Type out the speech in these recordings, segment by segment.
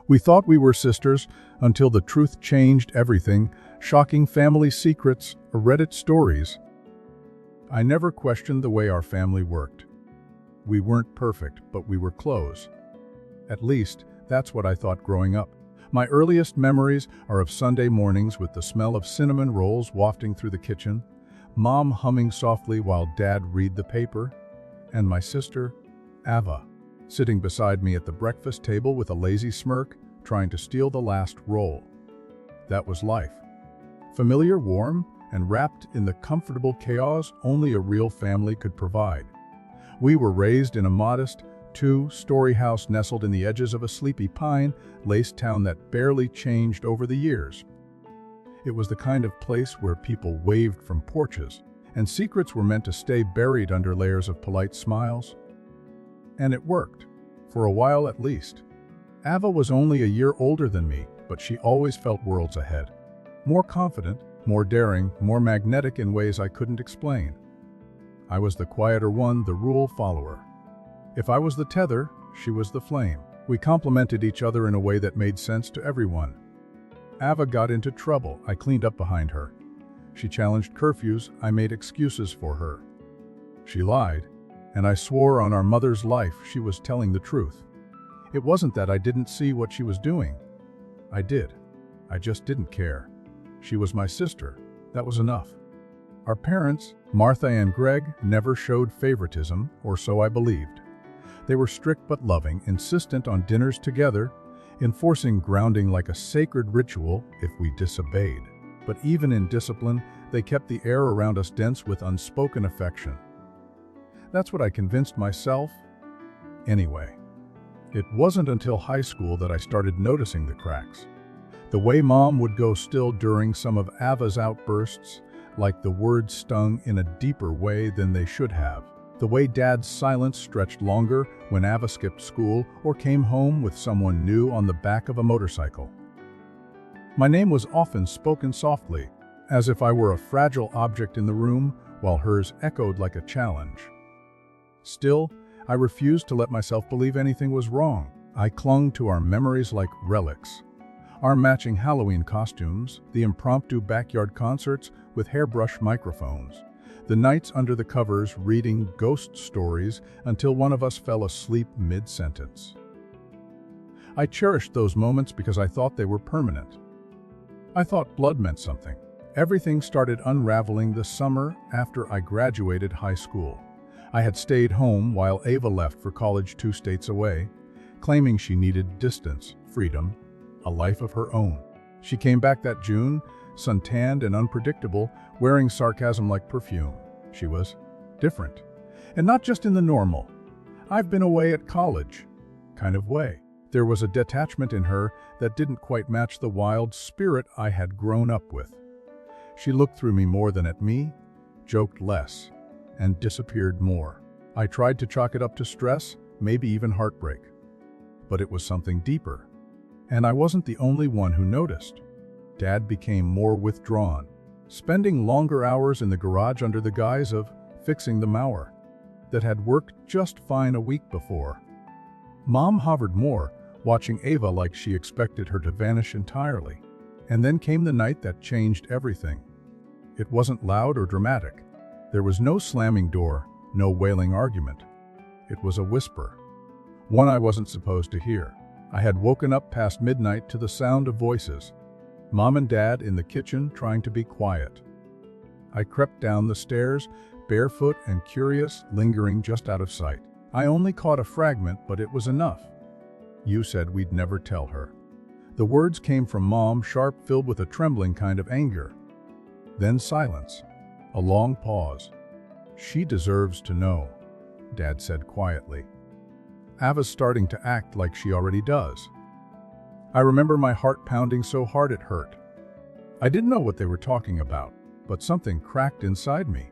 We thought we were sisters until the truth changed everything, shocking family secrets, or Reddit stories. I never questioned the way our family worked. We weren't perfect, but we were close. At least, that's what I thought growing up. My earliest memories are of Sunday mornings with the smell of cinnamon rolls wafting through the kitchen, Mom humming softly while Dad read the paper, and my sister, Ava, sitting beside me at the breakfast table with a lazy smirk, trying to steal the last roll. That was life. Familiar, warm, and wrapped in the comfortable chaos only a real family could provide. We were raised in a modest, two-story house nestled in the edges of a sleepy pine-laced town that barely changed over the years. It was the kind of place where people waved from porches, and secrets were meant to stay buried under layers of polite smiles. And it worked, for a while at least. Ava was only a year older than me, but she always felt worlds ahead. More confident, more daring, more magnetic in ways I couldn't explain. I was the quieter one, the rule follower. If I was the tether, she was the flame. We complemented each other in a way that made sense to everyone. Ava got into trouble. I cleaned up behind her. She challenged curfews. I made excuses for her. She lied, and I swore on our mother's life she was telling the truth. It wasn't that I didn't see what she was doing. I did. I just didn't care. She was my sister. That was enough. Our parents, Martha and Greg, never showed favoritism, or so I believed. They were strict but loving, insistent on dinners together, enforcing grounding like a sacred ritual if we disobeyed. But even in discipline, they kept the air around us dense with unspoken affection. That's what I convinced myself. Anyway, it wasn't until high school that I started noticing the cracks. The way Mom would go still during some of Ava's outbursts, like the words stung in a deeper way than they should have. The way Dad's silence stretched longer when Ava skipped school or came home with someone new on the back of a motorcycle. My name was often spoken softly, as if I were a fragile object in the room, while hers echoed like a challenge. Still, I refused to let myself believe anything was wrong. I clung to our memories like relics. Our matching Halloween costumes, the impromptu backyard concerts with hairbrush microphones, the nights under the covers reading ghost stories until one of us fell asleep mid-sentence. I cherished those moments because I thought they were permanent. I thought blood meant something. Everything started unraveling the summer after I graduated high school. I had stayed home while Ava left for college 2 states away, claiming she needed distance, freedom, a life of her own. She came back that June, suntanned and unpredictable, wearing sarcasm like perfume. She was different. And not just in the normal, "I've been away at college" kind of way. There was a detachment in her that didn't quite match the wild spirit I had grown up with. She looked through me more than at me, joked less, and disappeared more. I tried to chalk it up to stress, maybe even heartbreak. But it was something deeper. And I wasn't the only one who noticed. Dad became more withdrawn, spending longer hours in the garage under the guise of fixing the mower that had worked just fine a week before. Mom hovered more, watching Ava like she expected her to vanish entirely. And then came the night that changed everything. It wasn't loud or dramatic. There was no slamming door, no wailing argument. It was a whisper, one I wasn't supposed to hear. I had woken up past midnight to the sound of voices. Mom and Dad in the kitchen trying to be quiet. I crept down the stairs, barefoot and curious, lingering just out of sight. I only caught a fragment, but it was enough. "You said we'd never tell her." The words came from Mom, sharp, filled with a trembling kind of anger. Then silence. A long pause. "She deserves to know," Dad said quietly. "Ava's starting to act like she already does." I remember my heart pounding so hard it hurt. I didn't know what they were talking about, but something cracked inside me.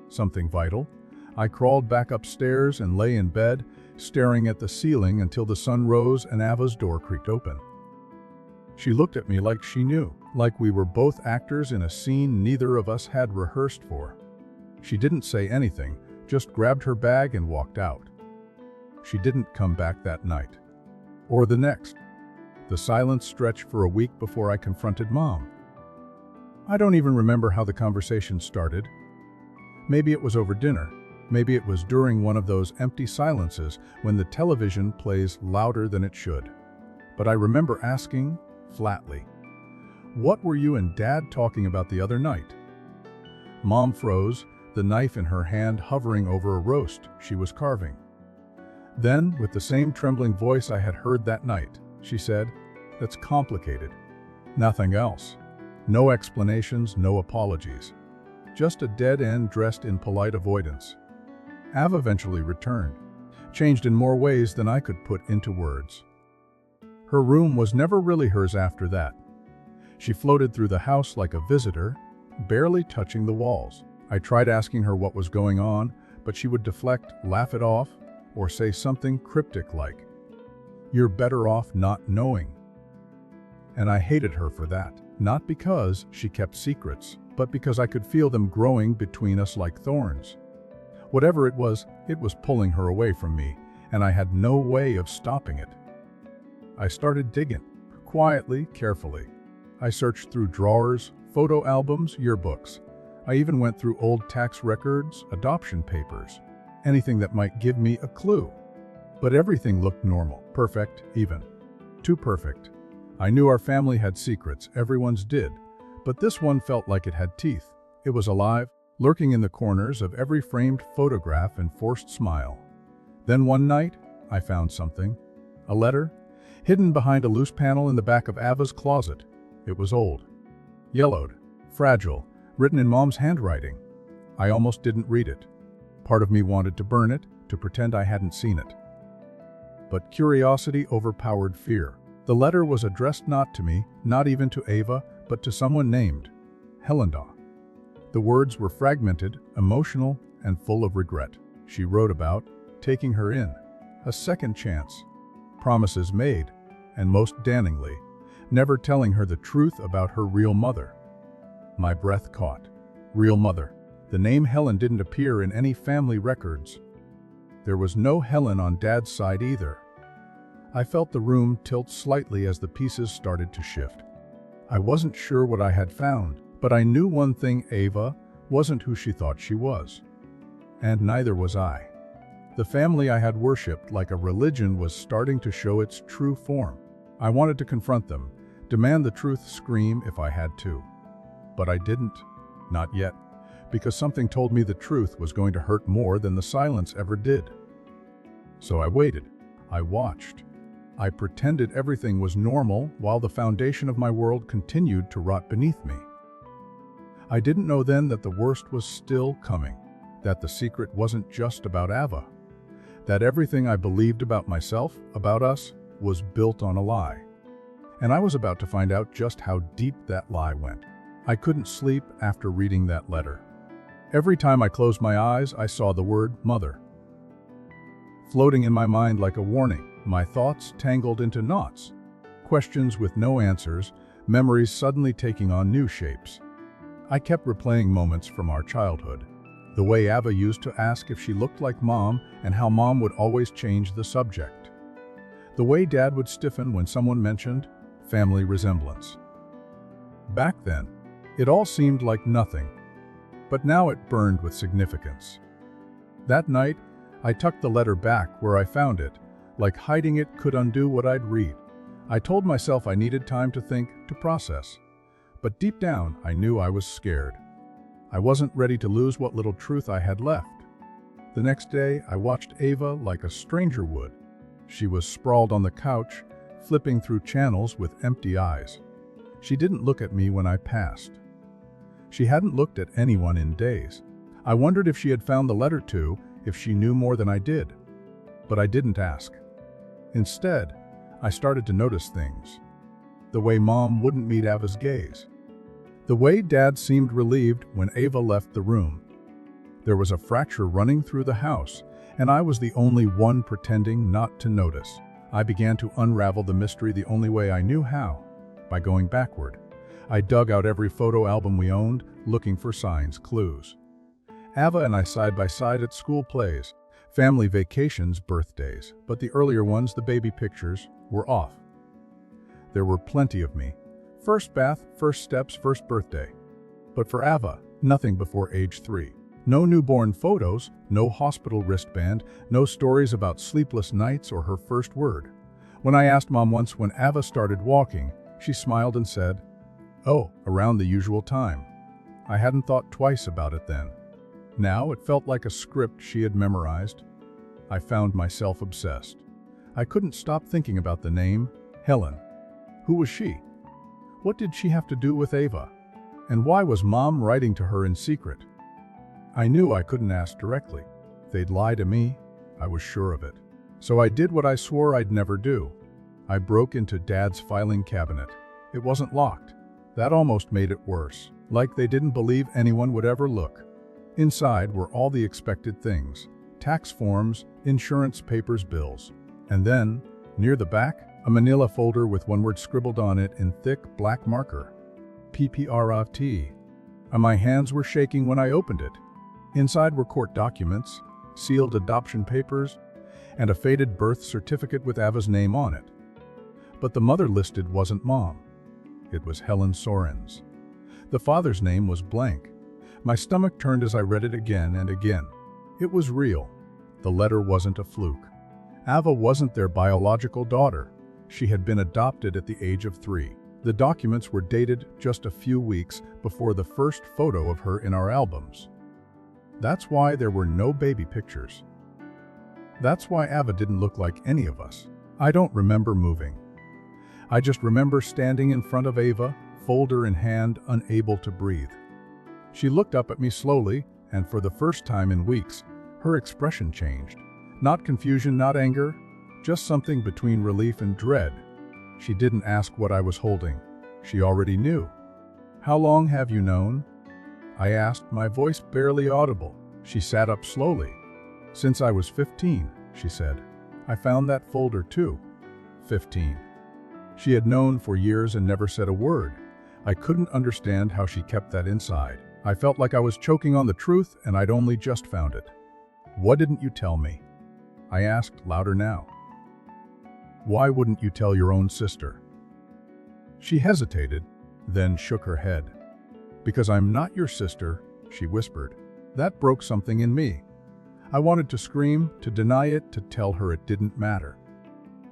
Something vital. I crawled back upstairs and lay in bed, staring at the ceiling until the sun rose and Ava's door creaked open. She looked at me like she knew, like we were both actors in a scene neither of us had rehearsed for. She didn't say anything, just grabbed her bag and walked out. She didn't come back that night. Or the next. The silence stretched for a week before I confronted Mom. I don't even remember how the conversation started. Maybe it was over dinner. Maybe it was during one of those empty silences when the television plays louder than it should. But I remember asking, flatly, "What were you and Dad talking about the other night?" Mom froze, the knife in her hand hovering over a roast she was carving. Then, with the same trembling voice I had heard that night, she said, "That's complicated." Nothing else. No explanations, no apologies. Just a dead end dressed in polite avoidance. Av eventually returned, changed in more ways than I could put into words. Her room was never really hers after that. She floated through the house like a visitor, barely touching the walls. I tried asking her what was going on, but she would deflect, laugh it off, or say something cryptic like, "You're better off not knowing." And I hated her for that, not because she kept secrets, but because I could feel them growing between us like thorns. Whatever it was pulling her away from me, and I had no way of stopping it. I started digging, quietly, carefully. I searched through drawers, photo albums, yearbooks. I even went through old tax records, adoption papers, anything that might give me a clue. But everything looked normal, perfect, even. Too perfect. I knew our family had secrets, everyone's did, but this one felt like it had teeth. It was alive, lurking in the corners of every framed photograph and forced smile. Then one night, I found something. A letter, hidden behind a loose panel in the back of Ava's closet. It was old, yellowed, fragile, written in Mom's handwriting. I almost didn't read it. Part of me wanted to burn it, to pretend I hadn't seen it. But curiosity overpowered fear. The letter was addressed not to me, not even to Ava, but to someone named Helen. The words were fragmented, emotional, and full of regret. She wrote about taking her in, a second chance, promises made, and most damningly, never telling her the truth about her real mother. My breath caught. Real mother. The name Helen didn't appear in any family records. There was no Helen on Dad's side either. I felt the room tilt slightly as the pieces started to shift. I wasn't sure what I had found, but I knew one thing: Ava wasn't who she thought she was. And neither was I. The family I had worshipped like a religion was starting to show its true form. I wanted to confront them, demand the truth, scream if I had to. But I didn't. Not yet. Because something told me the truth was going to hurt more than the silence ever did. So I waited. I watched. I pretended everything was normal while the foundation of my world continued to rot beneath me. I didn't know then that the worst was still coming, that the secret wasn't just about Ava, that everything I believed about myself, about us, was built on a lie. And I was about to find out just how deep that lie went. I couldn't sleep after reading that letter. Every time I closed my eyes, I saw the word mother, floating in my mind like a warning. My thoughts tangled into knots, questions with no answers, memories suddenly taking on new shapes. I kept replaying moments from our childhood, the way Ava used to ask if she looked like Mom and how Mom would always change the subject, the way Dad would stiffen when someone mentioned family resemblance. Back then, it all seemed like nothing, but now it burned with significance. That night, I tucked the letter back where I found it, like hiding it could undo what I'd read. I told myself I needed time to think, to process. But deep down, I knew I was scared. I wasn't ready to lose what little truth I had left. The next day, I watched Ava like a stranger would. She was sprawled on the couch, flipping through channels with empty eyes. She didn't look at me when I passed. She hadn't looked at anyone in days. I wondered if she had found the letter too, if she knew more than I did. But I didn't ask. Instead, I started to notice things. The way Mom wouldn't meet Ava's gaze. The way Dad seemed relieved when Ava left the room. There was a fracture running through the house, and I was the only one pretending not to notice. I began to unravel the mystery the only way I knew how, by going backward. I dug out every photo album we owned, looking for signs, clues. Ava and I side by side at school plays, family vacations, birthdays, but the earlier ones, the baby pictures, were off. There were plenty of me. First bath, first steps, first birthday. But for Ava, nothing before age 3. No newborn photos, no hospital wristband, no stories about sleepless nights or her first word. When I asked Mom once when Ava started walking, she smiled and said, "Oh, around the usual time." I hadn't thought twice about it then. Now it felt like a script she had memorized. I found myself obsessed. I couldn't stop thinking about the name, Helen. Who was she? What did she have to do with Ava? And why was Mom writing to her in secret? I knew I couldn't ask directly. They'd lie to me. I was sure of it. So I did what I swore I'd never do. I broke into Dad's filing cabinet. It wasn't locked. That almost made it worse, like they didn't believe anyone would ever look. Inside were all the expected things: tax forms, insurance papers, bills. And then, near the back, a manila folder with one word scribbled on it in thick black marker. PPRT. And my hands were shaking when I opened it. Inside were court documents, sealed adoption papers, and a faded birth certificate with Ava's name on it. But the mother listed wasn't Mom. It was Helen Soren's. The father's name was blank. My stomach turned as I read it again and again. It was real. The letter wasn't a fluke. Ava wasn't their biological daughter. She had been adopted at the age of 3. The documents were dated just a few weeks before the first photo of her in our albums. That's why there were no baby pictures. That's why Ava didn't look like any of us. I don't remember moving. I just remember standing in front of Ava, folder in hand, unable to breathe. She looked up at me slowly, and for the first time in weeks, her expression changed. Not confusion, not anger, just something between relief and dread. She didn't ask what I was holding. She already knew. "How long have you known?" I asked, my voice barely audible. She sat up slowly. "Since I was 15, she said. "I found that folder too." 15. She had known for years and never said a word. I couldn't understand how she kept that inside. I felt like I was choking on the truth and I'd only just found it. "What didn't you tell me?" I asked, louder now. "Why wouldn't you tell your own sister?" She hesitated, then shook her head. "Because I'm not your sister," she whispered. That broke something in me. I wanted to scream, to deny it, to tell her it didn't matter.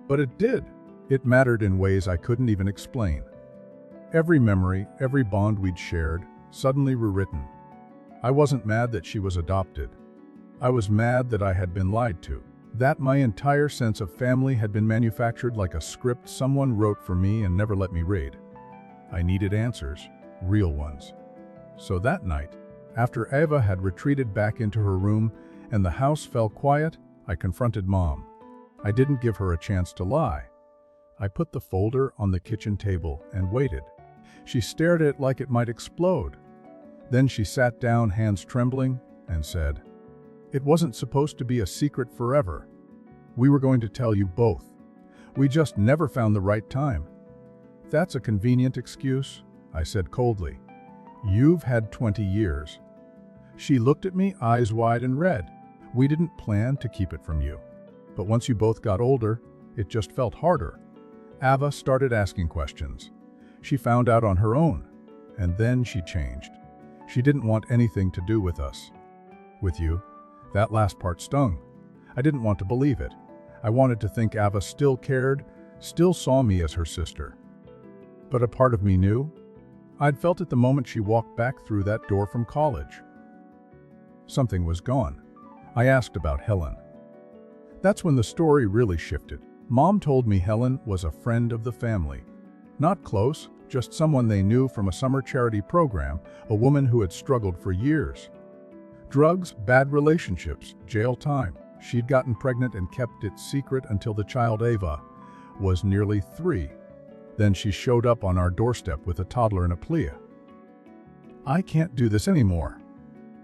But it did. It mattered in ways I couldn't even explain. Every memory, every bond we'd shared, suddenly rewritten. I wasn't mad that she was adopted. I was mad that I had been lied to. That my entire sense of family had been manufactured like a script someone wrote for me and never let me read. I needed answers, real ones. So that night, after Ava had retreated back into her room and the house fell quiet, I confronted Mom. I didn't give her a chance to lie. I put the folder on the kitchen table and waited. She stared at it like it might explode. Then she sat down, hands trembling, and said, "It wasn't supposed to be a secret forever. We were going to tell you both. We just never found the right time." "That's a convenient excuse," I said coldly. "You've had 20 years. She looked at me, eyes wide and red. "We didn't plan to keep it from you. But once you both got older, it just felt harder." Ava started asking questions. She found out on her own, and then she changed. She didn't want anything to do with us. With you. That last part stung. I didn't want to believe it. I wanted to think Ava still cared, still saw me as her sister. But a part of me knew. I'd felt it the moment she walked back through that door from college. Something was gone. I asked about Helen. That's when the story really shifted. Mom told me Helen was a friend of the family. Not close, just someone they knew from a summer charity program, a woman who had struggled for years. Drugs, bad relationships, jail time. She'd gotten pregnant and kept it secret until the child Ava was nearly 3. Then she showed up on our doorstep with a toddler and a plea. "I can't do this anymore,"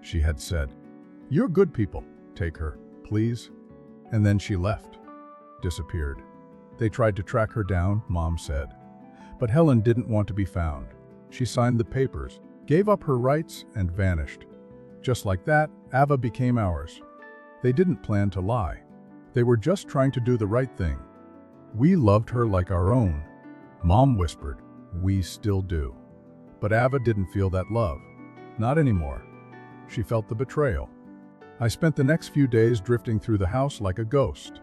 she had said. "You're good people. Take her, please." And then she left. Disappeared. They tried to track her down, Mom said. But Helen didn't want to be found. She signed the papers, gave up her rights, and vanished. Just like that, Ava became ours. They didn't plan to lie. They were just trying to do the right thing. We loved her like our own. Mom whispered, "We still do." But Ava didn't feel that love. Not anymore. She felt the betrayal. I spent the next few days drifting through the house like a ghost.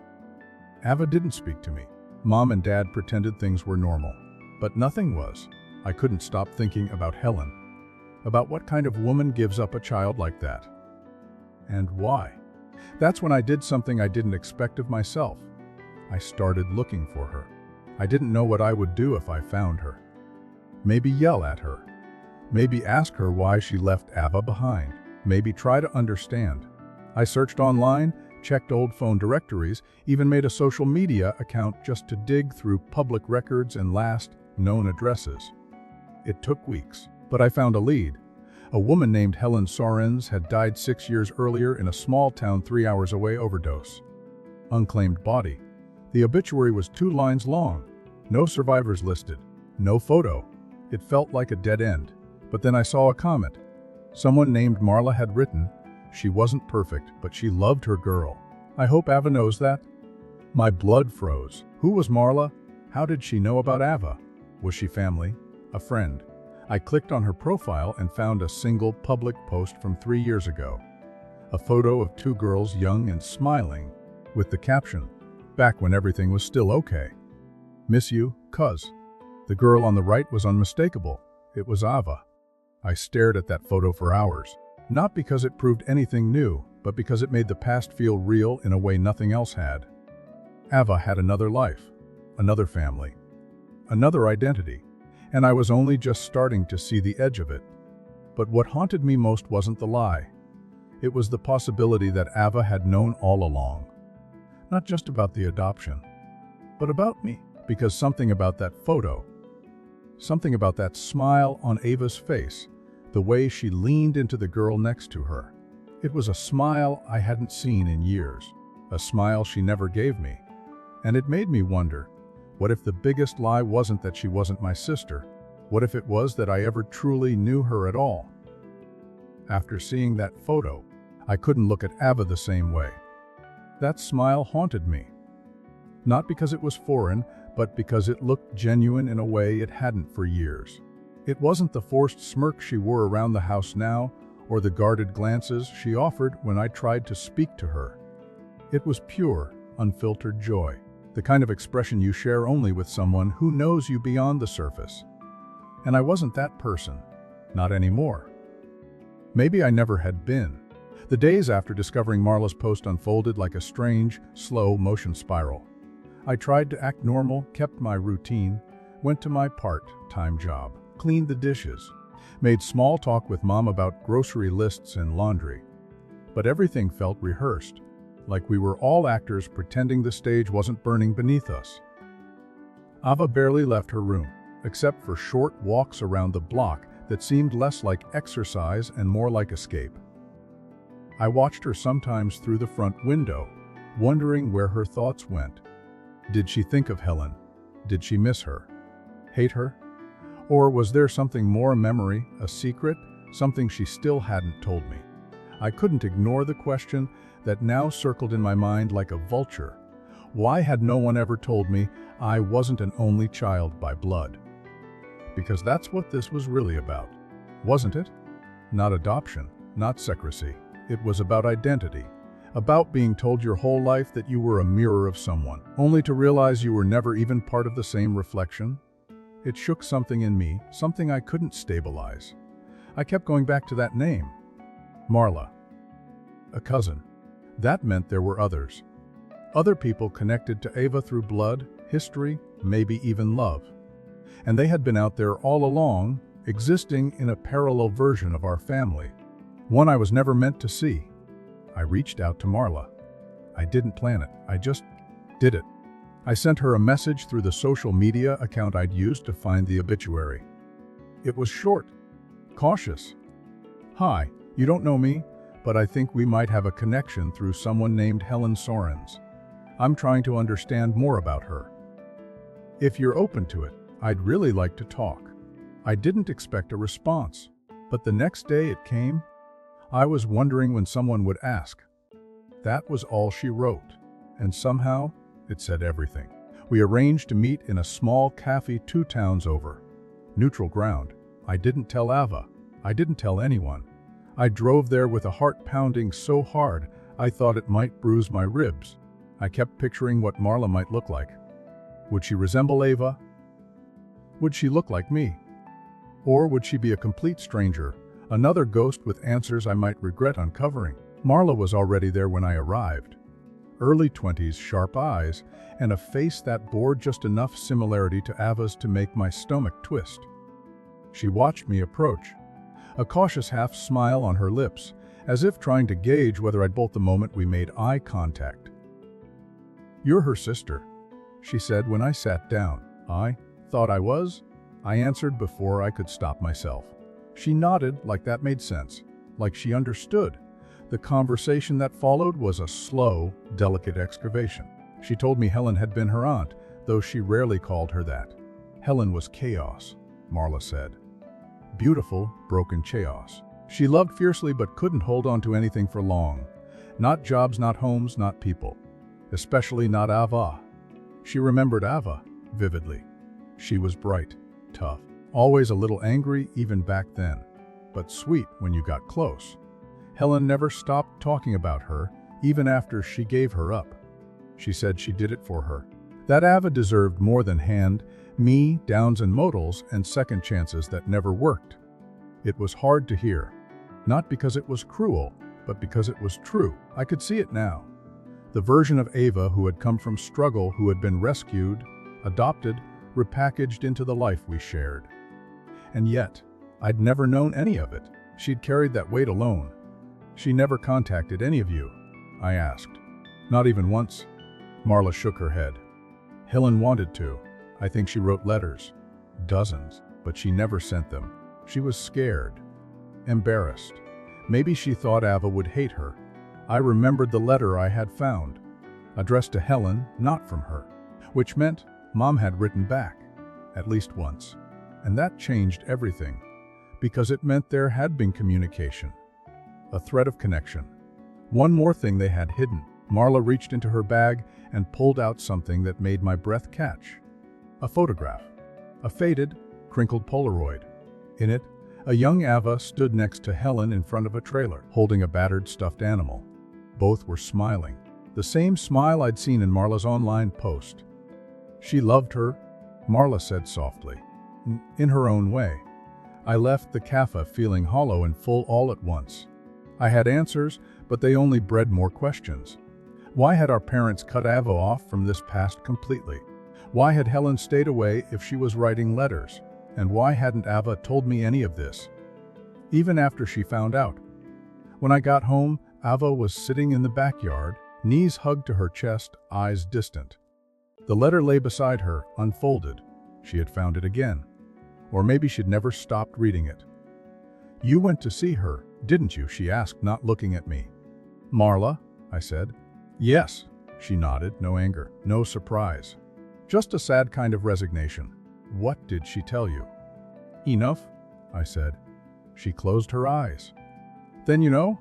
Ava didn't speak to me. Mom and Dad pretended things were normal. But nothing was. I couldn't stop thinking about Helen. About what kind of woman gives up a child like that? And why? That's when I did something I didn't expect of myself. I started looking for her. I didn't know what I would do if I found her. Maybe yell at her. Maybe ask her why she left Ava behind. Maybe try to understand. I searched online, checked old phone directories, even made a social media account just to dig through public records and last known addresses. It took weeks, but I found a lead. A woman named Helen Sorens had died 6 years earlier in a small town 3 hours away, overdose. Unclaimed body. The obituary was 2 lines long. No survivors listed. No photo. It felt like a dead end. But then I saw a comment. Someone named Marla had written, "She wasn't perfect, but she loved her girl. I hope Ava knows that." My blood froze. Who was Marla? How did she know about Ava? Was she family? A friend? I clicked on her profile and found a single public post from 3 years ago. A photo of 2 girls, young and smiling, with the caption, "Back when everything was still okay. Miss you, cuz." The girl on the right was unmistakable. It was Ava. I stared at that photo for hours, not because it proved anything new, but because it made the past feel real in a way nothing else had. Ava had another life, another family, another identity, and I was only just starting to see the edge of it. But what haunted me most wasn't the lie. It was the possibility that Ava had known all along. Not just about the adoption, but about me. Because something about that photo, something about that smile on Ava's face, the way she leaned into the girl next to her. It was a smile I hadn't seen in years, a smile she never gave me. And it made me wonder, what if the biggest lie wasn't that she wasn't my sister? What if it was that I ever truly knew her at all? After seeing that photo, I couldn't look at Ava the same way. That smile haunted me. Not because it was foreign, but because it looked genuine in a way it hadn't for years. It wasn't the forced smirk she wore around the house now, or the guarded glances she offered when I tried to speak to her. It was pure, unfiltered joy, the kind of expression you share only with someone who knows you beyond the surface. And I wasn't that person, not anymore. Maybe I never had been. The days after discovering Marla's post unfolded like a strange, slow motion spiral. I tried to act normal, kept my routine, went to my part-time job, cleaned the dishes, made small talk with Mom about grocery lists and laundry. But everything felt rehearsed, like we were all actors pretending the stage wasn't burning beneath us. Ava barely left her room, except for short walks around the block that seemed less like exercise and more like escape. I watched her sometimes through the front window, wondering where her thoughts went. Did she think of Helen? Did she miss her? Hate her? Or was there something more, a memory, a secret, something she still hadn't told me? I couldn't ignore the question that now circled in my mind like a vulture. Why had no one ever told me I wasn't an only child by blood? Because that's what this was really about, wasn't it? Not adoption, not secrecy. It was about identity. About being told your whole life that you were a mirror of someone, only to realize you were never even part of the same reflection. It shook something in me, something I couldn't stabilize. I kept going back to that name. Marla. A cousin. That meant there were others. Other people connected to Ava through blood, history, maybe even love. And they had been out there all along, existing in a parallel version of our family. One I was never meant to see. I reached out to Marla. I didn't plan it, I just did it. I sent her a message through the social media account I'd used to find the obituary. It was short, cautious. "Hi, you don't know me, but I think we might have a connection through someone named Helen Sorens. I'm trying to understand more about her. If you're open to it, I'd really like to talk." I didn't expect a response, but the next day it came. I was wondering when someone would ask. That was all she wrote, and somehow it said everything. We arranged to meet in a small cafe 2 towns over. Neutral ground. I didn't tell Ava. I didn't tell anyone. I drove there with a heart pounding so hard I thought it might bruise my ribs. I kept picturing what Marla might look like. Would she resemble Ava? Would she look like me? Or would she be a complete stranger, another ghost with answers I might regret uncovering? Marla was already there when I arrived. Early 20s, sharp eyes, and a face that bore just enough similarity to Ava's to make my stomach twist. She watched me approach, a cautious half smile on her lips, as if trying to gauge whether I'd bolt the moment we made eye contact. "You're her sister," she said when I sat down. "I thought I was," I answered before I could stop myself. She nodded like that made sense, like she understood. The conversation that followed was a slow, delicate excavation. She told me Helen had been her aunt, though she rarely called her that. Helen was chaos, Marla said. Beautiful, broken chaos. She loved fiercely but couldn't hold on to anything for long. Not jobs, not homes, not people. Especially not Ava. She remembered Ava vividly. She was bright, tough, always a little angry even back then, but sweet when you got close. Helen never stopped talking about her, even after she gave her up. She said she did it for her. That Ava deserved more than me, downs and modals, and second chances that never worked. It was hard to hear. Not because it was cruel, but because it was true. I could see it now. The version of Ava who had come from struggle, who had been rescued, adopted, repackaged into the life we shared. And yet, I'd never known any of it. She'd carried that weight alone. She never contacted any of you, I asked. Not even once. Marla shook her head. Helen wanted to. I think she wrote letters. Dozens. But she never sent them. She was scared. Embarrassed. Maybe she thought Ava would hate her. I remembered the letter I had found. Addressed to Helen, not from her. Which meant Mom had written back. At least once. And that changed everything. Because it meant there had been communication. A thread of connection. One more thing they had hidden. Marla reached into her bag and pulled out something that made my breath catch. A photograph. A faded, crinkled Polaroid. In it, a young Ava stood next to Helen in front of a trailer, holding a battered stuffed animal. Both were smiling. The same smile I'd seen in Marla's online post. She loved her, Marla said softly. In her own way. I left the cafe feeling hollow and full all at once. I had answers, but they only bred more questions. Why had our parents cut Ava off from this past completely? Why had Helen stayed away if she was writing letters? And why hadn't Ava told me any of this? Even after she found out. When I got home, Ava was sitting in the backyard, knees hugged to her chest, eyes distant. The letter lay beside her, unfolded. She had found it again. Or maybe she'd never stopped reading it. "You went to see her, didn't you?" she asked, not looking at me. "Marla?" I said. "Yes," she nodded, no anger, no surprise. Just a sad kind of resignation. "What did she tell you?" "Enough," I said. She closed her eyes. "Then you know?"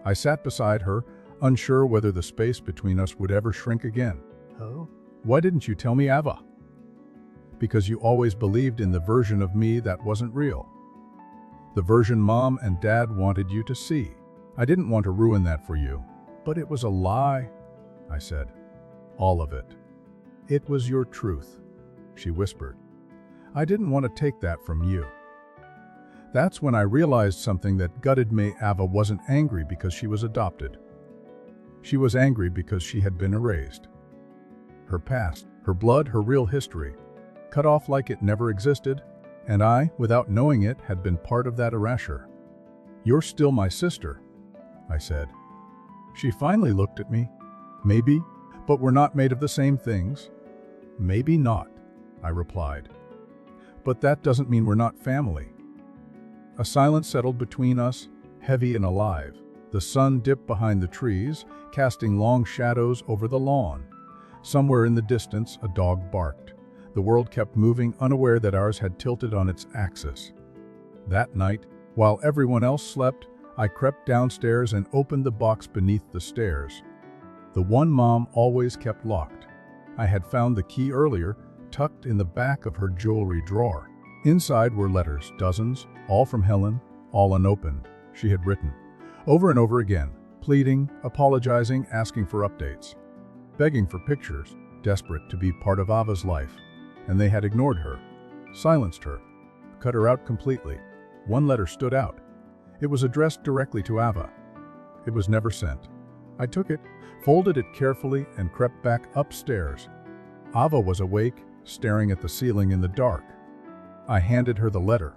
I sat beside her, unsure whether the space between us would ever shrink again. "Oh? Why didn't you tell me, Ava?" "Because you always believed in the version of me that wasn't real. The version Mom and Dad wanted you to see. I didn't want to ruin that for you. But it was a lie," I said. "All of it. It was your truth," she whispered. "I didn't want to take that from you." That's when I realized something that gutted me. Ava wasn't angry because she was adopted. She was angry because she had been erased. Her past, her blood, her real history, cut off like it never existed, and I, without knowing it, had been part of that erasure. "You're still my sister," I said. She finally looked at me. "Maybe, but we're not made of the same things." "Maybe not," I replied. "But that doesn't mean we're not family." A silence settled between us, heavy and alive. The sun dipped behind the trees, casting long shadows over the lawn. Somewhere in the distance, a dog barked. The world kept moving, unaware that ours had tilted on its axis. That night, while everyone else slept, I crept downstairs and opened the box beneath the stairs. The one Mom always kept locked. I had found the key earlier, tucked in the back of her jewelry drawer. Inside were letters, dozens, all from Helen, all unopened. She had written, over and over again, pleading, apologizing, asking for updates, begging for pictures, desperate to be part of Ava's life. And they had ignored her, silenced her, cut her out completely. One letter stood out. It was addressed directly to Ava. It was never sent. I took it, folded it carefully, and crept back upstairs. Ava was awake, staring at the ceiling in the dark. I handed her the letter.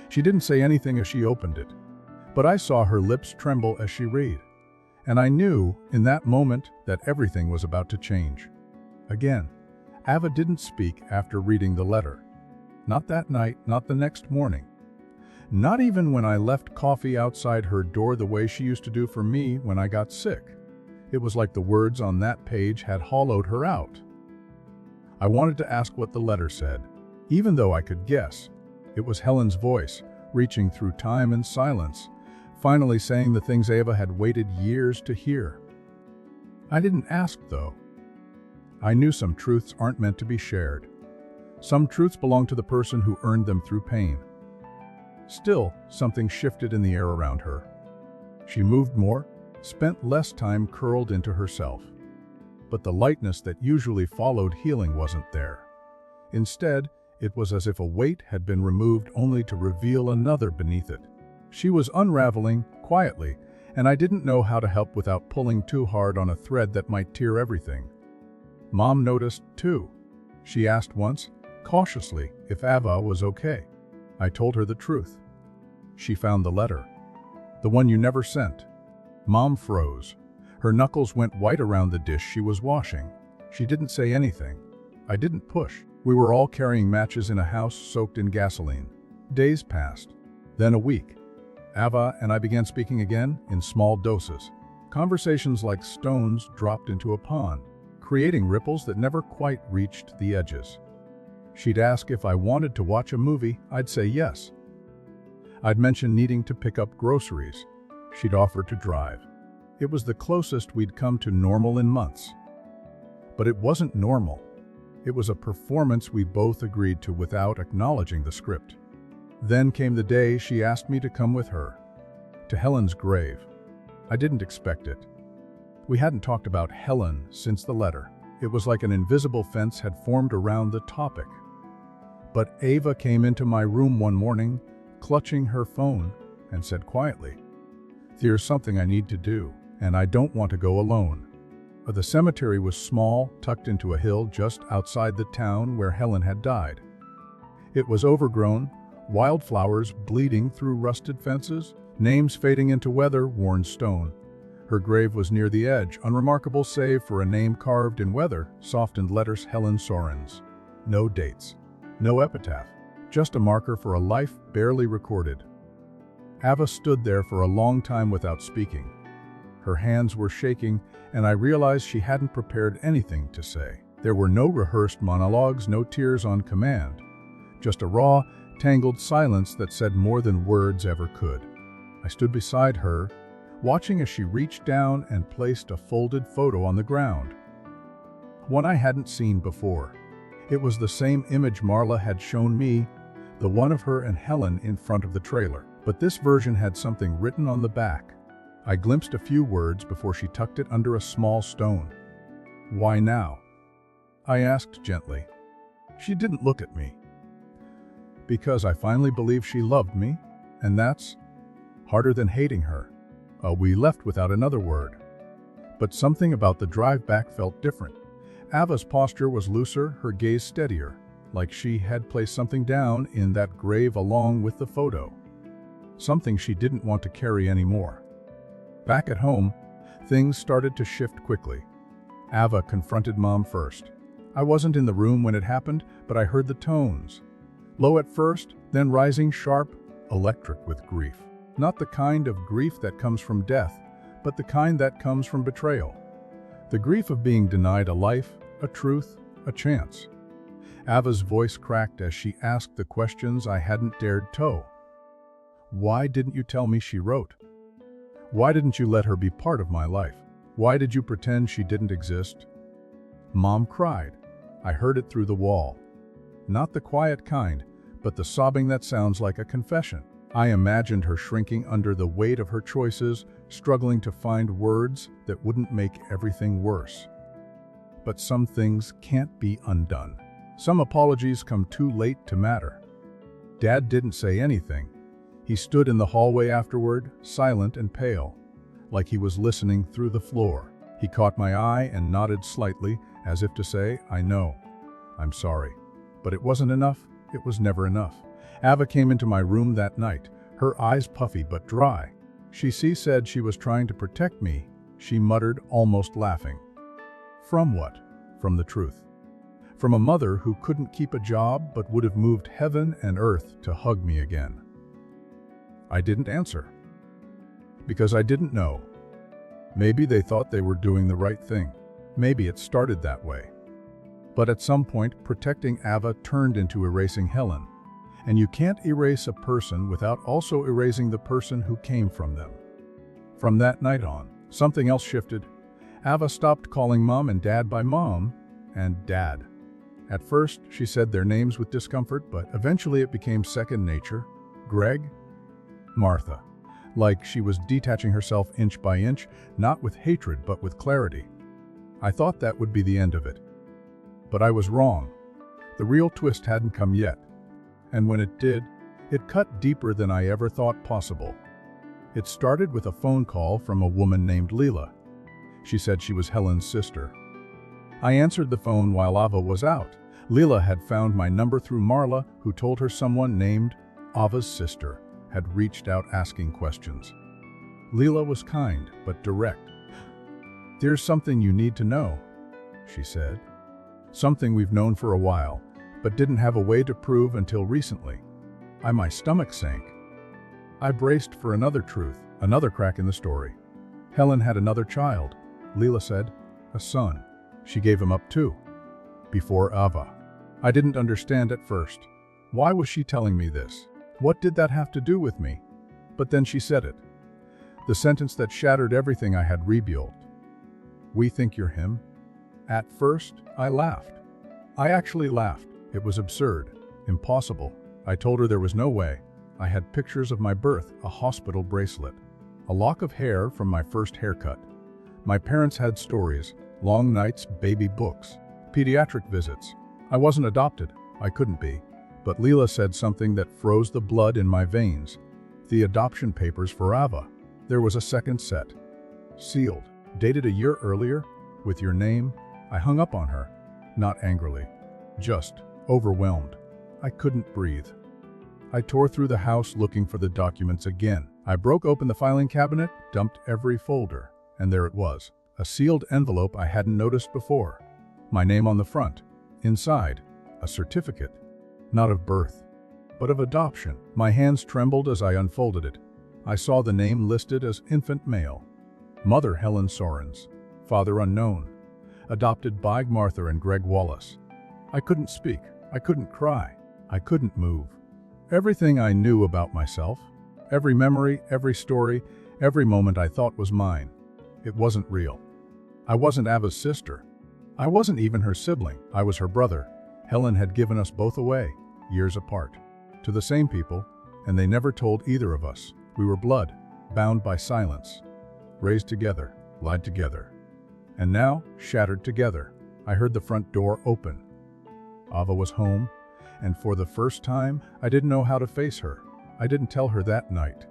She didn't say anything as she opened it, but I saw her lips tremble as she read. And I knew, in that moment, that everything was about to change. Again, Ava didn't speak after reading the letter. Not that night, not the next morning. Not even when I left coffee outside her door the way she used to do for me when I got sick. It was like the words on that page had hollowed her out. I wanted to ask what the letter said, even though I could guess. It was Helen's voice, reaching through time and silence, finally saying the things Ava had waited years to hear. I didn't ask, though. I knew some truths aren't meant to be shared. Some truths belong to the person who earned them through pain. Still, something shifted in the air around her. She moved more, spent less time curled into herself. But the lightness that usually followed healing wasn't there. Instead, it was as if a weight had been removed only to reveal another beneath it. She was unraveling, quietly, and I didn't know how to help without pulling too hard on a thread that might tear everything. Mom noticed, too. She asked once, cautiously, if Ava was okay. I told her the truth. She found the letter. The one you never sent. Mom froze. Her knuckles went white around the dish she was washing. She didn't say anything. I didn't push. We were all carrying matches in a house soaked in gasoline. Days passed. Then a week. Ava and I began speaking again in small doses. Conversations like stones dropped into a pond, creating ripples that never quite reached the edges. She'd ask if I wanted to watch a movie. I'd say yes. I'd mention needing to pick up groceries. She'd offer to drive. It was the closest we'd come to normal in months. But it wasn't normal. It was a performance we both agreed to without acknowledging the script. Then came the day she asked me to come with her. To Helen's grave. I didn't expect it. We hadn't talked about Helen since the letter. It was like an invisible fence had formed around the topic. But Ava came into my room one morning, clutching her phone, and said quietly, "There's something I need to do, and I don't want to go alone." The cemetery was small, tucked into a hill just outside the town where Helen had died. It was overgrown, wildflowers bleeding through rusted fences, names fading into weather-worn stone. Her grave was near the edge, unremarkable save for a name carved in weather-softened letters, Helen Sorens. No dates, no epitaph, just a marker for a life barely recorded. Ava stood there for a long time without speaking. Her hands were shaking, and I realized she hadn't prepared anything to say. There were no rehearsed monologues, no tears on command. Just a raw, tangled silence that said more than words ever could. I stood beside her, watching as she reached down and placed a folded photo on the ground. One I hadn't seen before. It was the same image Marla had shown me, the one of her and Helen in front of the trailer. But this version had something written on the back. I glimpsed a few words before she tucked it under a small stone. "Why now?" I asked gently. She didn't look at me. "Because I finally believe she loved me, and that's harder than hating her." We left without another word. But something about the drive back felt different. Ava's posture was looser, her gaze steadier, like she had placed something down in that grave along with the photo. Something she didn't want to carry anymore. Back at home, things started to shift quickly. Ava confronted Mom first. I wasn't in the room when it happened, but I heard the tones. Low at first, then rising sharp, electric with grief. Not the kind of grief that comes from death, but the kind that comes from betrayal. The grief of being denied a life, a truth, a chance. Ava's voice cracked as she asked the questions I hadn't dared toe. "Why didn't you tell me?" she wrote. "Why didn't you let her be part of my life? Why did you pretend she didn't exist?" Mom cried. I heard it through the wall. Not the quiet kind, but the sobbing that sounds like a confession. I imagined her shrinking under the weight of her choices, struggling to find words that wouldn't make everything worse. But some things can't be undone. Some apologies come too late to matter. Dad didn't say anything. He stood in the hallway afterward, silent and pale, like he was listening through the floor. He caught my eye and nodded slightly, as if to say, I know. I'm sorry. But it wasn't enough. It was never enough. Ava came into my room that night, her eyes puffy but dry. She said she was trying to protect me, she muttered, almost laughing. From what? From the truth. From a mother who couldn't keep a job but would have moved heaven and earth to hug me again. I didn't answer. Because I didn't know. Maybe they thought they were doing the right thing. Maybe it started that way. But at some point, protecting Ava turned into erasing Helen. And you can't erase a person without also erasing the person who came from them. From that night on, something else shifted. Ava stopped calling Mom and Dad by Mom and Dad. At first, she said their names with discomfort, but eventually it became second nature. Greg, Martha. Like she was detaching herself inch by inch, not with hatred but with clarity. I thought that would be the end of it. But I was wrong. The real twist hadn't come yet. And when it did, it cut deeper than I ever thought possible. It started with a phone call from a woman named Leela. She said she was Helen's sister. I answered the phone while Ava was out. Leela had found my number through Marla, who told her someone named Ava's sister had reached out asking questions. Leela was kind but direct. There's something you need to know, she said. Something we've known for a while, but didn't have a way to prove until recently. My stomach sank. I braced for another truth, another crack in the story. Helen had another child, Leela said, a son. She gave him up too, before Ava. I didn't understand at first. Why was she telling me this? What did that have to do with me? But then she said it. The sentence that shattered everything I had rebuilt. We think you're him? At first, I laughed. I actually laughed. It was absurd, impossible. I told her there was no way. I had pictures of my birth, a hospital bracelet, a lock of hair from my first haircut. My parents had stories, long nights, baby books, pediatric visits. I wasn't adopted. I couldn't be. But Leela said something that froze the blood in my veins. The adoption papers for Ava. There was a second set. Sealed. Dated a year earlier. With your name. I hung up on her. Not angrily. Just overwhelmed. I couldn't breathe. I tore through the house looking for the documents again. I broke open the filing cabinet, dumped every folder. And there it was. A sealed envelope I hadn't noticed before. My name on the front. Inside, a certificate. Not of birth, but of adoption. My hands trembled as I unfolded it. I saw the name listed as infant male. Mother Helen Sorens. Father unknown. Adopted by Martha and Greg Wallace. I couldn't speak. I couldn't cry. I couldn't move. Everything I knew about myself, every memory, every story, every moment I thought was mine. It wasn't real. I wasn't Ava's sister. I wasn't even her sibling. I was her brother. Helen had given us both away, years apart, to the same people, and they never told either of us. We were blood, bound by silence, raised together, lied together. And now, shattered together. I heard the front door open. Ava was home, and for the first time, I didn't know how to face her. I didn't tell her that night.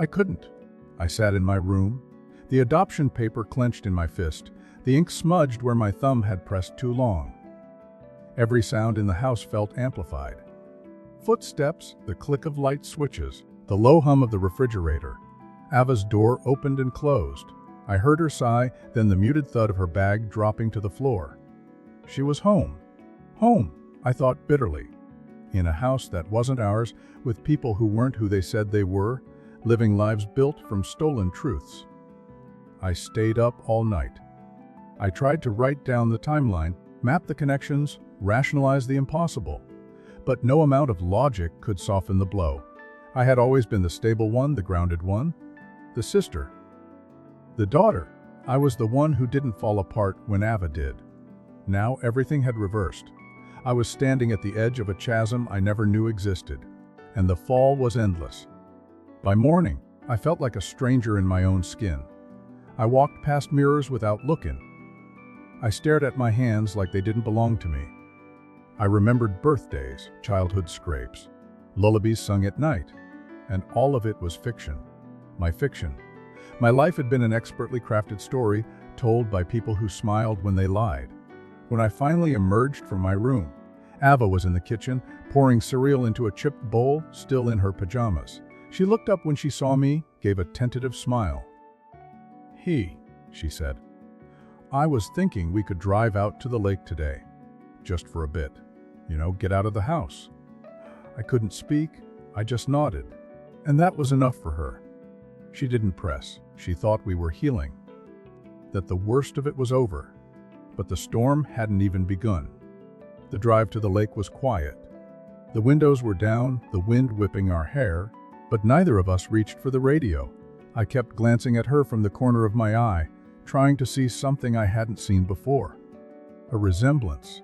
I couldn't. I sat in my room, the adoption paper clenched in my fist, the ink smudged where my thumb had pressed too long. Every sound in the house felt amplified. Footsteps, the click of light switches, the low hum of the refrigerator. Ava's door opened and closed. I heard her sigh, then the muted thud of her bag dropping to the floor. She was home. Home, I thought bitterly. In a house that wasn't ours, with people who weren't who they said they were, living lives built from stolen truths. I stayed up all night. I tried to write down the timeline, map the connections, rationalize the impossible. But no amount of logic could soften the blow. I had always been the stable one, the grounded one, the sister, the daughter. I was the one who didn't fall apart when Ava did. Now everything had reversed. I was standing at the edge of a chasm I never knew existed, and the fall was endless. By morning, I felt like a stranger in my own skin. I walked past mirrors without looking. I stared at my hands like they didn't belong to me. I remembered birthdays, childhood scrapes, lullabies sung at night, and all of it was fiction. My fiction. My life had been an expertly crafted story told by people who smiled when they lied. When I finally emerged from my room, Ava was in the kitchen, pouring cereal into a chipped bowl, still in her pajamas. She looked up when she saw me, gave a tentative smile. She said. I was thinking we could drive out to the lake today. Just for a bit. Get out of the house. I couldn't speak, I just nodded. And that was enough for her. She didn't press. She thought we were healing. That the worst of it was over. But the storm hadn't even begun. The drive to the lake was quiet. The windows were down, the wind whipping our hair, but neither of us reached for the radio. I kept glancing at her from the corner of my eye, trying to see something I hadn't seen before. A resemblance.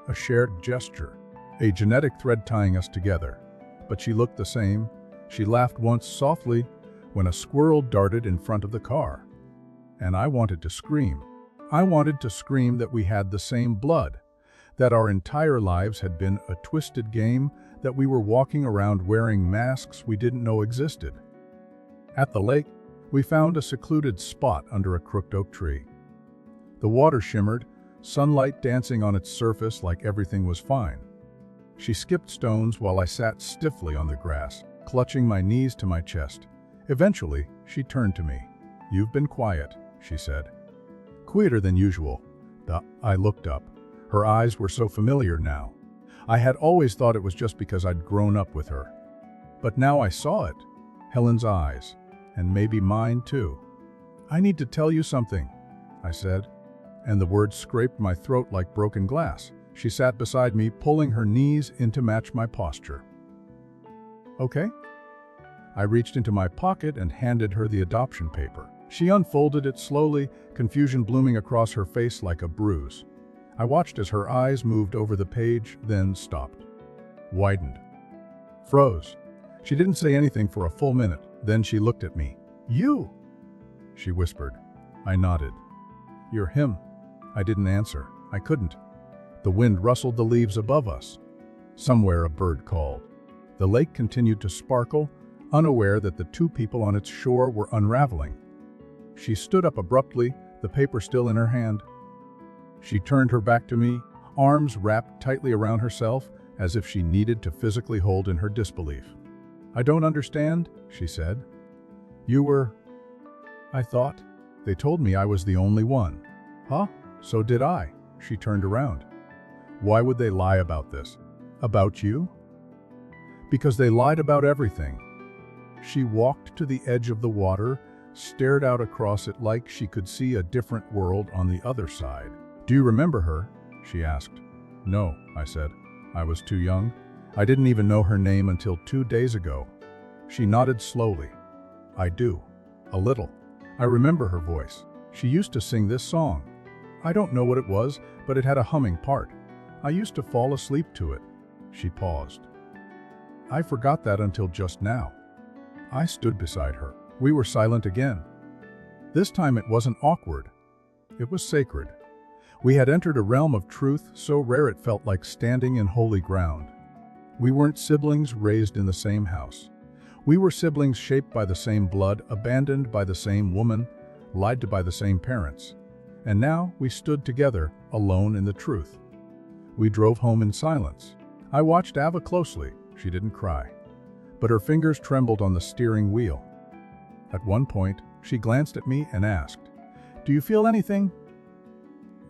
A shared gesture. A genetic thread tying us together. But she looked the same. She laughed once softly when a squirrel darted in front of the car. And I wanted to scream. I wanted to scream that we had the same blood, that our entire lives had been a twisted game, that we were walking around wearing masks we didn't know existed. At the lake, we found a secluded spot under a crooked oak tree. The water shimmered, sunlight dancing on its surface like everything was fine. She skipped stones while I sat stiffly on the grass, clutching my knees to my chest. Eventually, she turned to me. "You've been quiet," she said. Quieter than usual. I looked up. Her eyes were so familiar now. I had always thought it was just because I'd grown up with her. But now I saw it. Helen's eyes. And maybe mine too. "I need to tell you something," I said, and the words scraped my throat like broken glass. She sat beside me, pulling her knees in to match my posture. "Okay?" I reached into my pocket and handed her the adoption paper. She unfolded it slowly, confusion blooming across her face like a bruise. I watched as her eyes moved over the page, then stopped. Widened. Froze. She didn't say anything for a full minute. Then she looked at me. "You!" she whispered. I nodded. "You're him." I didn't answer. I couldn't. The wind rustled the leaves above us. Somewhere a bird called. The lake continued to sparkle, unaware that the two people on its shore were unraveling. She stood up abruptly, the paper still in her hand. She turned her back to me, arms wrapped tightly around herself, as if she needed to physically hold in her disbelief. "I don't understand," she said. "You were..." I thought. "They told me I was the only one." "Huh? So did I." She turned around. "Why would they lie about this? About you?" "Because they lied about everything." She walked to the edge of the water, stared out across it like she could see a different world on the other side. "Do you remember her?" she asked. "No," I said. "I was too young. I didn't even know her name until 2 days ago." She nodded slowly. "I do. A little. I remember her voice. She used to sing this song. I don't know what it was, but it had a humming part. I used to fall asleep to it." She paused. "I forgot that until just now." I stood beside her. We were silent again. This time it wasn't awkward. It was sacred. We had entered a realm of truth so rare it felt like standing in holy ground. We weren't siblings raised in the same house. We were siblings shaped by the same blood, abandoned by the same woman, lied to by the same parents. And now we stood together, alone in the truth. We drove home in silence. I watched Ava closely. She didn't cry, but her fingers trembled on the steering wheel. At one point, she glanced at me and asked, "Do you feel anything?"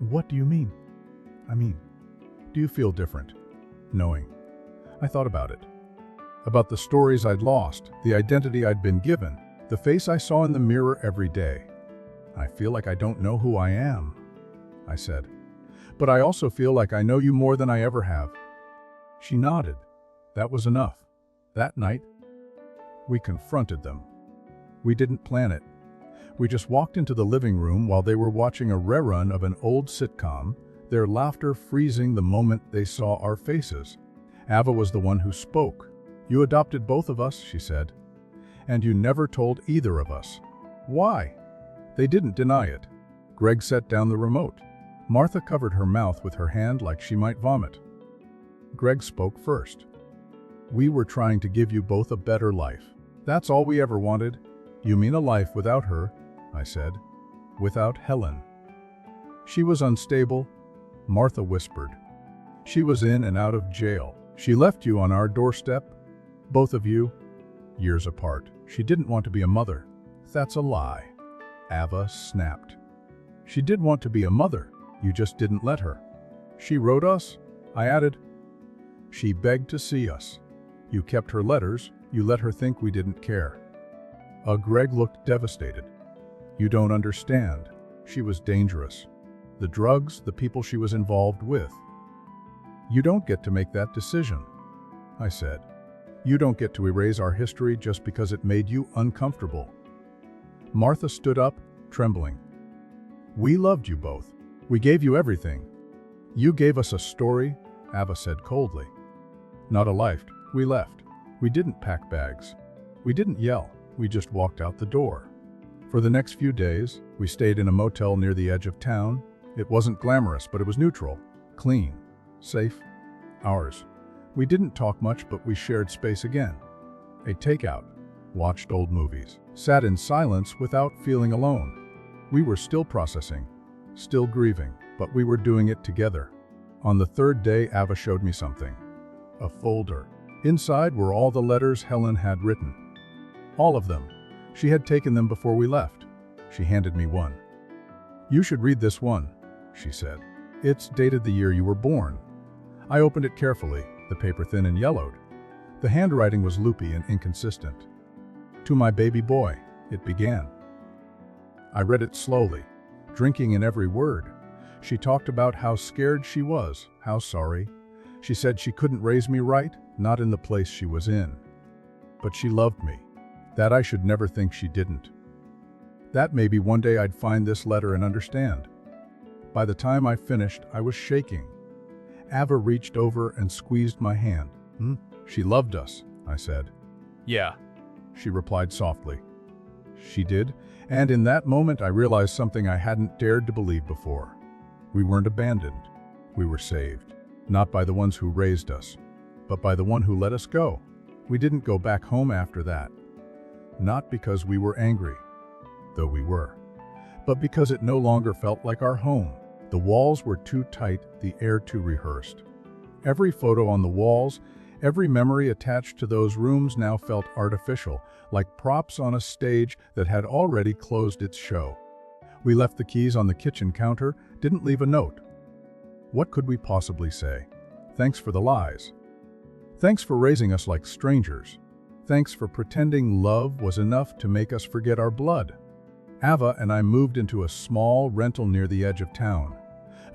"What do you mean?" "I mean, do you feel different, knowing?" I thought about it. About the stories I'd lost, the identity I'd been given, the face I saw in the mirror every day. "I feel like I don't know who I am," I said. "But I also feel like I know you more than I ever have." She nodded. That was enough. That night, we confronted them. We didn't plan it. We just walked into the living room while they were watching a rerun of an old sitcom, their laughter freezing the moment they saw our faces. Ava was the one who spoke. "You adopted both of us," she said. "And you never told either of us. Why?" They didn't deny it. Greg set down the remote. Martha covered her mouth with her hand like she might vomit. Greg spoke first. "We were trying to give you both a better life. That's all we ever wanted." "You mean a life without her," I said. "Without Helen." "She was unstable," Martha whispered. "She was in and out of jail. She left you on our doorstep, both of you, years apart. She didn't want to be a mother." "That's a lie," Ava snapped. "She did want to be a mother. You just didn't let her." "She wrote us," I added. "She begged to see us. You kept her letters. You let her think we didn't care." Greg looked devastated. "You don't understand. She was dangerous. The drugs, the people she was involved with. You don't get to make that decision," I said. "You don't get to erase our history just because it made you uncomfortable." Martha stood up, trembling. "We loved you both. We gave you everything. You gave us a story," Ava said coldly. "Not a life. We left. We didn't pack bags. We didn't yell. We just walked out the door." For the next few days, we stayed in a motel near the edge of town. It wasn't glamorous, but it was neutral, clean, safe, ours. We didn't talk much, but we shared space again. Ate takeout, watched old movies, sat in silence without feeling alone. We were still processing, still grieving, but we were doing it together. On the third day, Ava showed me something. A folder. Inside were all the letters Helen had written. All of them. She had taken them before we left. She handed me one. "You should read this one," she said. "It's dated the year you were born." I opened it carefully, the paper thin and yellowed. The handwriting was loopy and inconsistent. "To my baby boy," it began. I read it slowly, drinking in every word. She talked about how scared she was, how sorry. She said she couldn't raise me right, not in the place she was in. But she loved me. That I should never think she didn't. That maybe one day I'd find this letter and understand. By the time I finished, I was shaking. Ava reached over and squeezed my hand. "She loved us," I said. "Yeah," she replied softly. She did, and in that moment I realized something I hadn't dared to believe before. We weren't abandoned. We were saved. Not by the ones who raised us, but by the one who let us go. We didn't go back home after that. Not because we were angry, though we were, but because it no longer felt like our home. The walls were too tight, the air too rehearsed. Every photo on the walls, every memory attached to those rooms now felt artificial, like props on a stage that had already closed its show. We left the keys on the kitchen counter, didn't leave a note. What could we possibly say? Thanks for the lies. Thanks for raising us like strangers. Thanks for pretending love was enough to make us forget our blood. Ava and I moved into a small rental near the edge of town.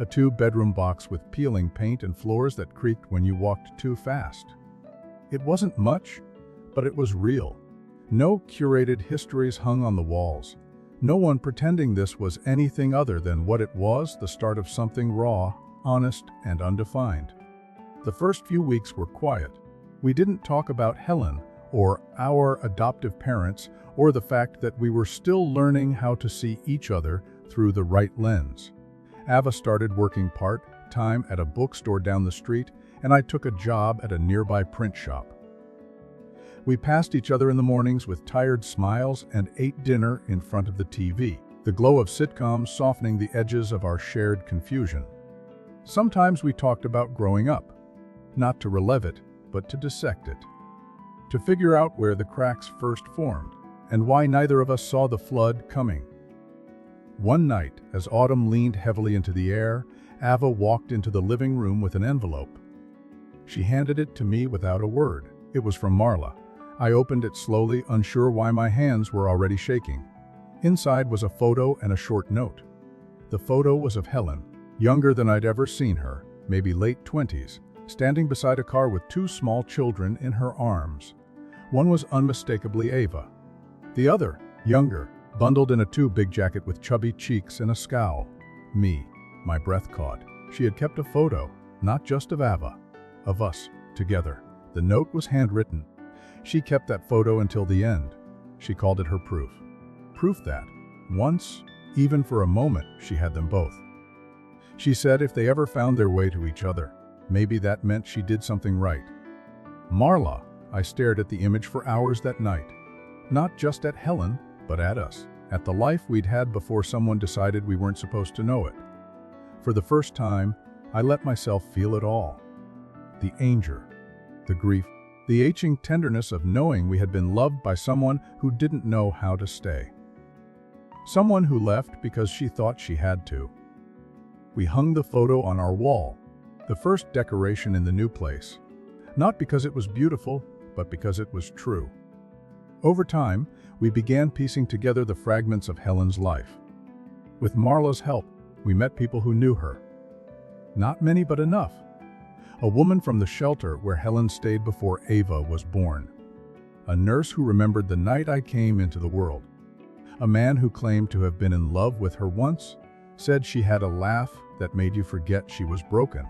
A 2-bedroom box with peeling paint and floors that creaked when you walked too fast. It wasn't much, but it was real. No curated histories hung on the walls. No one pretending this was anything other than what it was, the start of something raw, honest, and undefined. The first few weeks were quiet. We didn't talk about Helen or our adoptive parents or the fact that we were still learning how to see each other through the right lens. Ava started working part-time at a bookstore down the street, and I took a job at a nearby print shop. We passed each other in the mornings with tired smiles and ate dinner in front of the TV, the glow of sitcoms softening the edges of our shared confusion. Sometimes we talked about growing up, not to relive it, but to dissect it, to figure out where the cracks first formed, and why neither of us saw the flood coming. One night, as autumn leaned heavily into the air, Ava walked into the living room with an envelope. She handed it to me without a word. It was from Marla. I opened it slowly, unsure why my hands were already shaking. Inside was a photo and a short note. The photo was of Helen, younger than I'd ever seen her, maybe late 20s, standing beside a car with 2 small children in her arms. One was unmistakably Ava. The other, younger, bundled in a too big jacket with chubby cheeks and a scowl. Me. My breath caught. She had kept a photo, not just of Ava, of us, together. The note was handwritten. She kept that photo until the end. She called it her proof. Proof that, once, even for a moment, she had them both. She said if they ever found their way to each other, maybe that meant she did something right. Marla, I stared at the image for hours that night. Not just at Helen, but at us. At the life we'd had before someone decided we weren't supposed to know it. For the first time, I let myself feel it all. The anger, the grief, the aching tenderness of knowing we had been loved by someone who didn't know how to stay. Someone who left because she thought she had to. We hung the photo on our wall, the first decoration in the new place. Not because it was beautiful, but because it was true. Over time, we began piecing together the fragments of Helen's life. With Marla's help, we met people who knew her. Not many, but enough. A woman from the shelter where Helen stayed before Ava was born. A nurse who remembered the night I came into the world. A man who claimed to have been in love with her once, said she had a laugh that made you forget she was broken.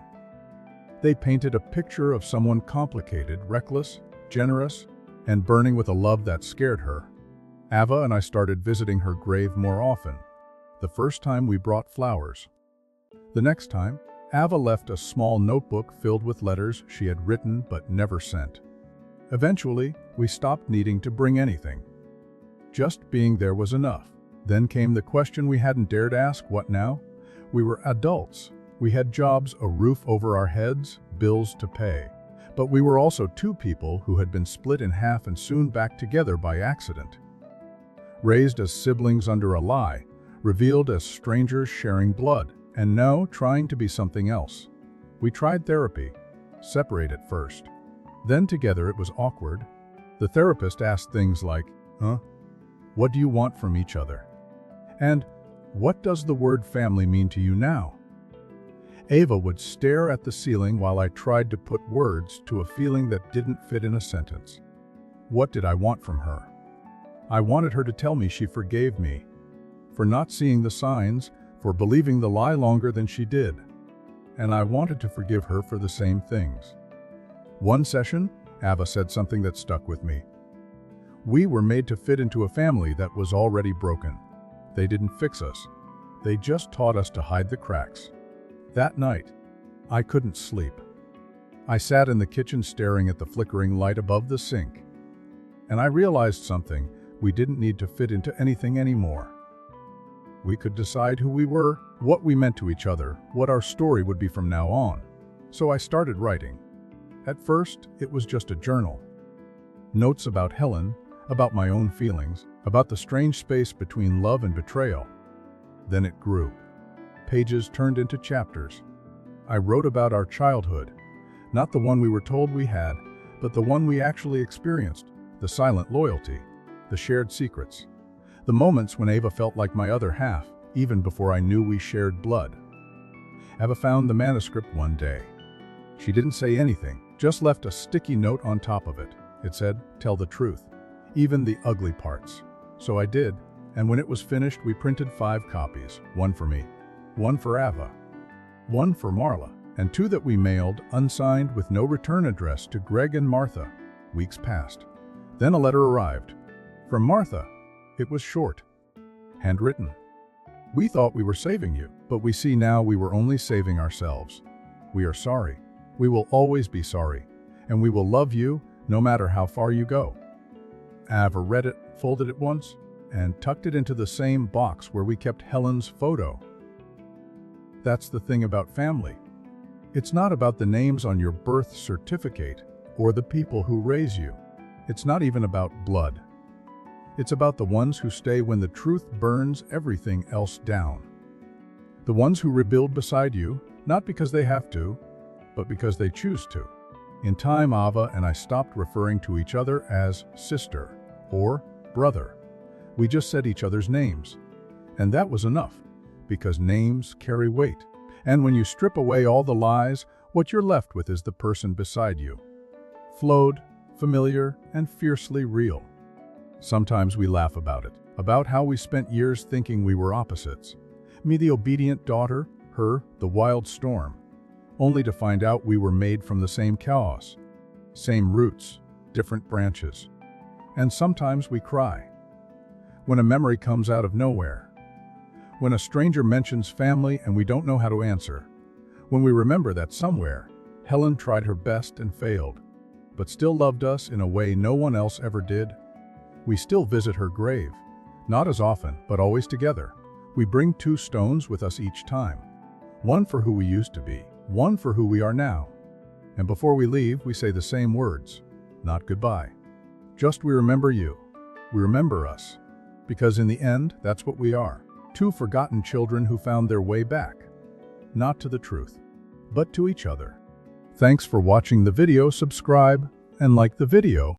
They painted a picture of someone complicated, reckless, generous, and burning with a love that scared her. Ava and I started visiting her grave more often. The first time we brought flowers. The next time, Ava left a small notebook filled with letters she had written but never sent. Eventually, we stopped needing to bring anything. Just being there was enough. Then came the question we hadn't dared ask, what now? We were adults. We had jobs, a roof over our heads, bills to pay. But we were also two people who had been split in half and soon back together by accident. Raised as siblings under a lie, revealed as strangers sharing blood, and now trying to be something else. We tried therapy, separate at first. Then together it was awkward. The therapist asked things like, what do you want from each other? And what does the word family mean to you now? Ava would stare at the ceiling while I tried to put words to a feeling that didn't fit in a sentence. What did I want from her? I wanted her to tell me she forgave me, for not seeing the signs, for believing the lie longer than she did. And I wanted to forgive her for the same things. One session, Ava said something that stuck with me. We were made to fit into a family that was already broken. They didn't fix us. They just taught us to hide the cracks. That night, I couldn't sleep. I sat in the kitchen staring at the flickering light above the sink. And I realized something. We didn't need to fit into anything anymore. We could decide who we were, what we meant to each other, what our story would be from now on. So I started writing. At first, it was just a journal. Notes about Helen, about my own feelings, about the strange space between love and betrayal. Then it grew. Pages turned into chapters. I wrote about our childhood, not the one we were told we had, but the one we actually experienced, the silent loyalty, the shared secrets, the moments when Ava felt like my other half, even before I knew we shared blood. Ava found the manuscript one day. She didn't say anything, just left a sticky note on top of it. It said, "Tell the truth, even the ugly parts." So I did, and when it was finished, we printed 5 copies, one for me, one for Ava, one for Marla, and 2 that we mailed, unsigned, with no return address, to Greg and Martha. Weeks passed. Then a letter arrived. From Martha. It was short, handwritten. "We thought we were saving you, but we see now we were only saving ourselves. We are sorry. We will always be sorry, and we will love you no matter how far you go." Ava read it, folded it once, and tucked it into the same box where we kept Helen's photo. That's the thing about family. It's not about the names on your birth certificate or the people who raise you. It's not even about blood. It's about the ones who stay when the truth burns everything else down. The ones who rebuild beside you, not because they have to, but because they choose to. In time, Ava and I stopped referring to each other as sister or brother. We just said each other's names. And that was enough, because names carry weight. And when you strip away all the lies, what you're left with is the person beside you. Flawed, familiar, and fiercely real. Sometimes we laugh about it, about how we spent years thinking we were opposites. Me, the obedient daughter, her the wild storm, only to find out we were made from the same chaos, same roots, different branches. And sometimes we cry when a memory comes out of nowhere, when a stranger mentions family and we don't know how to answer, when we remember that somewhere Helen tried her best and failed, but still loved us in a way no one else ever did. We still visit her grave, not as often, but always together. We bring 2 stones with us each time, one for who we used to be, one for who we are now. And before we leave, we say the same words, not goodbye. Just we remember you. We remember us. Because in the end, that's what we are. 2 forgotten children who found their way back. Not to the truth, but to each other. Thanks for watching the video. Subscribe and like the video.